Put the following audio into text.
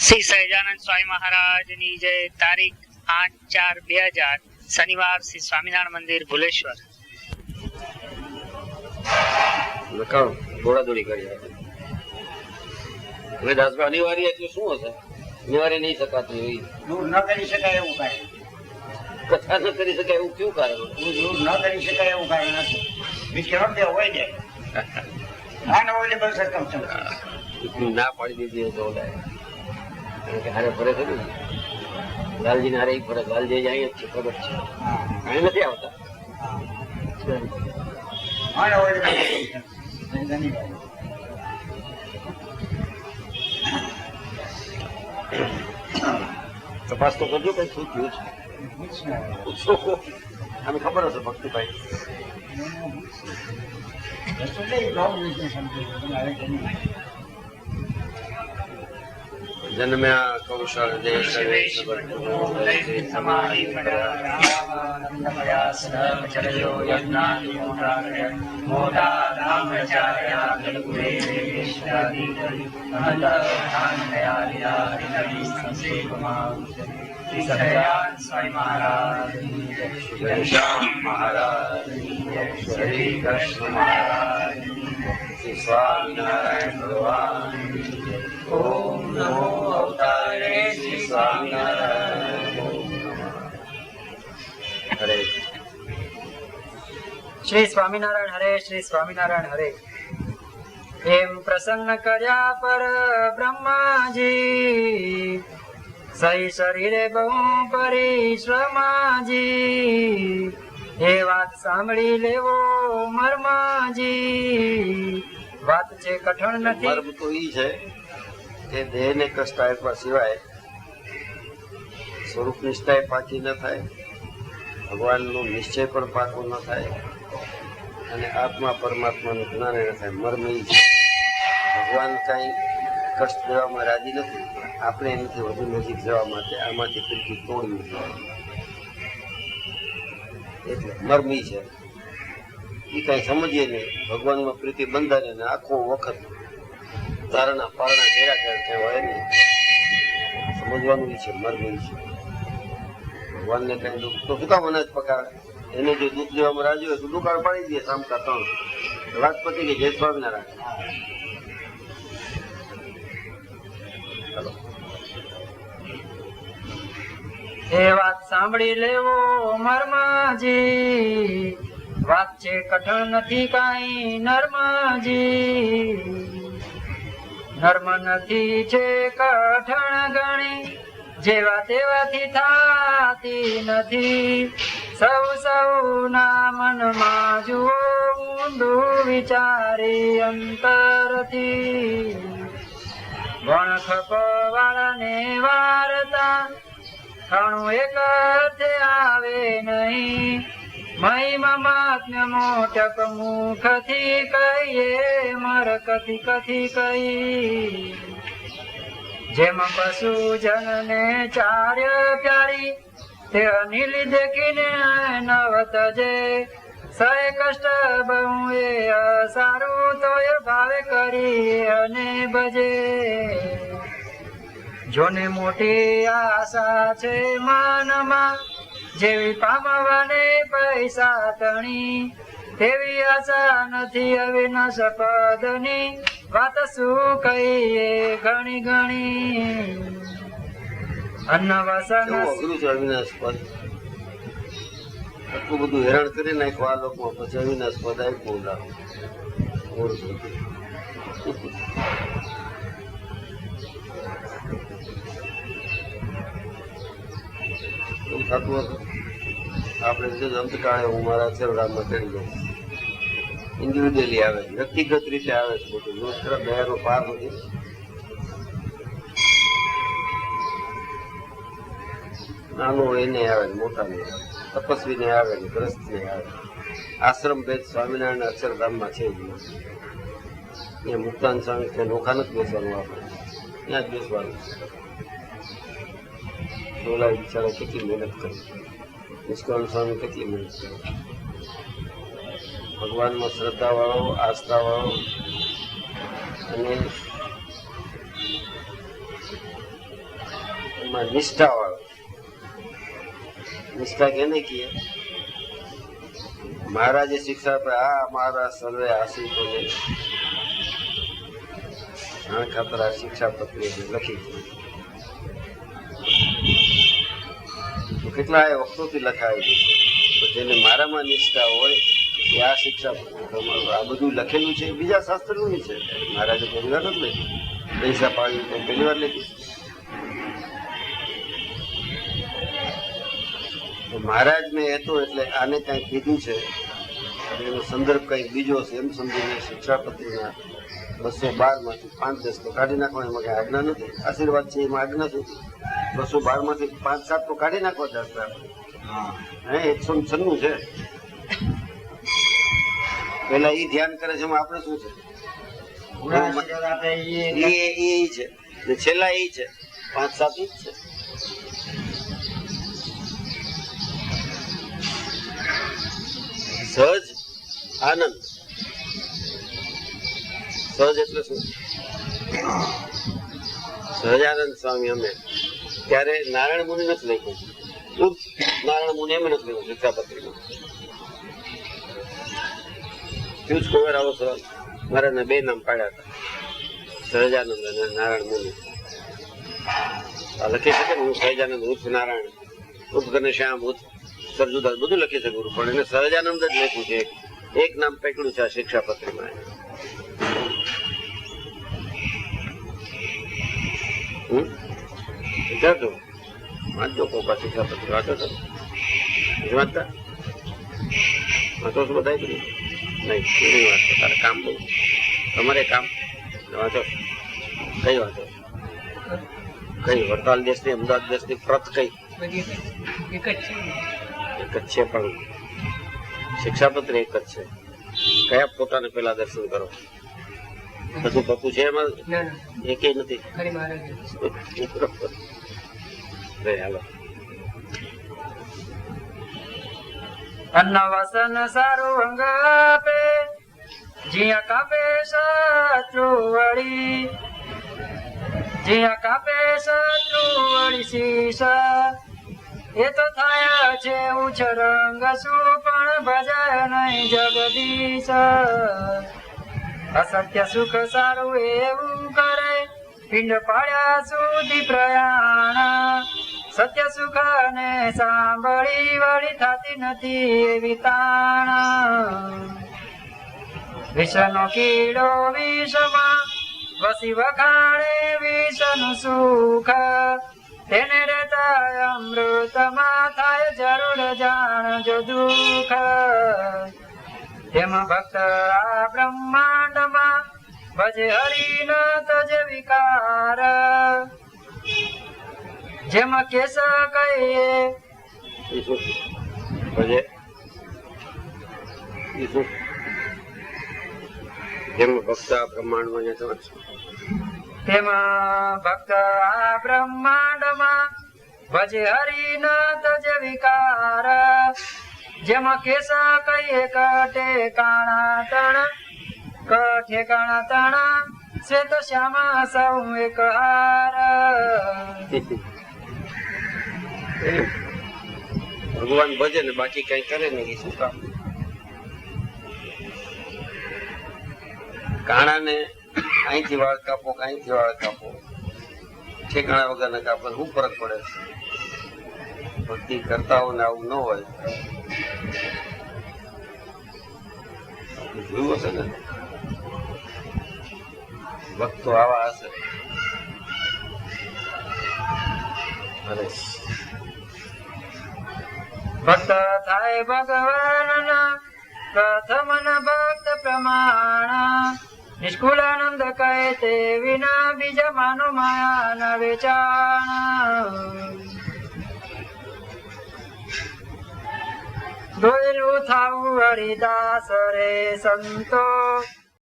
શ્રી સહજાનંદ સ્વામી મહારાજની જય. તારીખ 8/4/2000 શનિવાર, શ્રી સ્વામિનારાયણ મંદિર, ભુલેશ્વર. દોડાદોડી કરી હવે દાસભાઈ અનિવાર્ય એટલે શું હશે? અનિવાર્ય નહીં શકાતું દૂર ન કરી શકાય એવું કારણ, કથા ન કરી શકાય એવું કયું કારણ? દૂર ન કરી શકાય એવું કારણ નથી. વિચરણ તે હોય જાય અનઅવોઇડેબલ સર્કમસ્ટન્સ. ના પાડી દીધી તો હારે ફરે છે ને લાલજી ને હારે ફરે. લાલજી અહીં જ છે, પ્રગટ છે, અહીં નથી આવતા. અનઅવોઇડેબલ તપાસ તો કરજો કઈ શું થયું છે. આને ખબર હશે ભક્તિભાઈ. જન્મ્યા કૌશળ દેશ સ્વામી મહારાજ, મહારાજ, શ્રી કૃષ્ણ મહારાજ, શ્રી સ્વામિનારાયણ ભગવાન. ઓમ નમો અવતારે શ્રી સ્વામિનારાયણ હરે. શ્રી સ્વામિનારાયણ હરે. શ્રી સ્વામિનારાયણ હરે. એમ પ્રસન્ન કર્યા પર બ્રહ્માજી, સહી શરીરે બહુ પરિશ્રમાજી. એ વાત સાંભળી લેવો મર્માજી, વાત છે કઠણ નથી. મર્મ તો ઈ છે કે દેહ ને કષ્ટ આપ્યા સિવાય સ્વરૂપ નિષ્ઠા પાકી ન થાય, ભગવાન નો નિશ્ચય પણ પાકો ન થાય, અને આત્મા પરમાત્મા નું જ્ઞાન ન થાય. મર્મ ઈ છે. ભગવાન કઈ કષ્ટ દેવામાં રાજી નથી, આપણે એનાથી વધુ નજીક જવા માટે આમાંથી ફિરકી તોડવી જોઈએ. એટલે મર્મ ઈ છે. એ કઈ સમજીએ નહીં, ભગવાનમાં પ્રીતિ બંધાને આખો વખત તારણા પારણા ઘેરા કહેવાય નહીં. સમજવાનું છે મર્મ ઈ છે. ભગવાનને કઈ દુઃખ તો શું કામ અનાજ પકાવે? એને જો દુઃખ દેવામાં રાજી હોય તો દુકાળ પાડી દે સામકા 3 વાત પતી ગઈ. જય સ્વામિનારાયણ. એ વાત સાંભળી લેવો મર્માજી, વાત છે કઠણ નથી કાંઈ નર્માજી. નર્મ નથી છે કઠણ ગણી, જેવા તેવાથી થાતી નથી. સૌ સૌના મનમાં જુઓ ઊંડું વિચારી અંતરથી. વણખપ વાળાને વારતા ઘણું એક અર્થે આવે નહીં. મહિમા મહાત્મ્ય મોટક મુખથી કહીએ મરકથી કથી કહી. જેમ પશુ જનને ચાર્ય પ્યારી, તે અનિલ દેખીને નવત જે. સય કષ્ટ બહુ એ સારું તો એ ભાવે કરી અને ભજે. જોને મોટી આશા છે મનમાં, જેવી પામવાને પૈસા તણી, તેવી આશા નથી અવિનાશ પદની. વાત શું કહીએ ઘણી ઘણી. અન્ન વસન અઘરું છે અવિનાશ પદ. આટલું બધું હેરાન કરી નાખ્યું આ લોકો, પછી અવિનાશ પદ આપ્યું. થતું હતું આપણે અંતકાળે હું મારા અક્ષરધામમાં ચડી જાઉં. ઇન્ડિવિડ્યુઅલી આવે છે, વ્યક્તિગત રીતે આવે છે. બધું દોસ્ત દયાનો પાર નથી. નાનો એને આવે, મોટા ને આવે, તપસ્વી ને આવે, ગ્રસ્ત ને આવે. આશ્રમ ભેદ સ્વામિનારાયણ અક્ષરધામમાં છે. એ મુક્તાન સ્વામી ત્યાં નોખા નથી બેસવાનું, આપણે ત્યાં જ બેસવાનું. ડોલા બિચારા કેટલી મહેનત કરી, નિષ્કાળ સ્વામી કેટલી મહેનત કરી. ભગવાનમાં શ્રદ્ધા વાળો, આસ્થા વાળો અને એમાં નિષ્ઠા વાળો. નિષ્ઠા કેને કીએ? મહારાજે શિક્ષા આપે, આ મારા સર્વે આશિકોને જાણ ખાતર આ શિક્ષાપત્રી લખી છે. કેટલા વખતોથી લખાયેલું, તો જેને મારામાં નિષ્ઠા હોય એ આ શિક્ષાપત્રી, આ બધું લખેલું છે બીજા શાસ્ત્રનું છે. મહારાજે પહેલી વાર નથી લખ્યું, પૈસા પાડ્યું તો પહેલી વાર લખ્યું. મહારાજને હતું એટલે આને કંઈક કીધું છે, એનો સંદર્ભ કંઈક બીજો છે એમ સમજીને શિક્ષાપત્રીના 212 માંથી 5-10 તો કાઢી નાખવા, એમાં કઈ આજ્ઞા નથી. આશીર્વાદ છે એમાં આજ્ઞા છે. 212 માંથી 5-7 તો કાઢી નાખવા શાસ્ત્ર. 196 છે. પેલા એ ધ્યાન કરે છે, એમાં આપણે શું છે? એ છે ને છેલ્લા એ છે, 5-7 જ છે. સહજ આનંદ. સહજ એટલે શું? સહજાનંદ સ્વામી અમે ત્યારે નારાયણ મુનિ નથી લખ્યું, નારાયણ મુનિ એમ નથી લખ્યું શિક્ષાપત્રીમાં. શું જ કોઈ વાર આવો સવાલ? મારા 2 નામ પાડ્યા હતા, સહજાનંદ અને નારાયણ મુનિ. લખી શકે ને, હું સહજાનંદ ઉર્ફ નારાયણ ઉર્ફ ઘનશ્યામ ઉર્ફ સરજુદાસ બધું લખી શકું, પણ એને સહજાનંદ જ લખ્યું છે. એક નામ પકડ્યું છે આ શિક્ષાપત્રીમાં. વિચારજો, વાંચજો કોકા શિક્ષાપત્રી વાંચો છો? વાંચતા વાંચો છો બધા? નહીં, નહીં વાંચો. તારે કામ બહુ, તમારે કામ વાંચો. કઈ વાંચો? કઈ વડતાલ દેશની, અમદાવાદ દેશની પ્રત કઈ? એક જ છે, પણ શિક્ષાપત્ર એક જ છે. કયા પોતાને પેલા દર્શન કરો? બધું પપ્પુ છે એમાં? એકે નથી. હાલો. અન્ન વસન સારું અંગ આપે, જ્યાં કાપે શત્રુ વળી, જ્યાં કાપે શત્રુ વળી શીશ. એ તો થાય છે ઉછરંગ, શું પણ ભજે નહીં જગદીશ. અસત્ય સુખ સારું એવું કરે, પિંડ પાડ્યા સુધી પ્રયાણ. સત્ય સુખ ને સાંભળી વળી થતી નથી એવી તાણ. વિષનો કીડો વિષમાં વસી વખાણે વિષનું સુખ, તેને રેતા અમૃતમાં થાય જરૂર જાણજો દુઃખ. તેમાં ભક્ત આ બ્રહ્માંડમાં ભજે હરિ ન તજે વિકાર. જેમાં કેસ કહીએ ભજે, જેમાં ભક્ત આ બ્રહ્માંડમાં, તેમાં ભક્ત આ બ્રહ્માંડમાં ભજે હરિ ન તજે વિકાર. જેમાં કેસ કહીએ કઠેકાણા તણ, કઠેકાણા તણ શ્વેત શ્યામા સૌ એક હાર. ભગવાન ભજે ને બાકી કઈ કરે નહીં, શું કામ? કાણા ને અહીંથી વાળ કાપો, અહીંથી વાળ કાપો, ઠેકાણા વગર ના કાપો, શું ફરક પડે? ભક્તિ કરતા હોય ને આવું ન હોય. જોયું હશે ને, ભક્તો આવા હશે. ભક્ત થાય ભગવાન પ્રથમ ભક્ત પ્રમાણ. નિષ્કુળાનંદ કહે તે વિના બીજા માનો માયા ન વેચાણ. દોયલું થાવું હરિદાસ રે સંતો,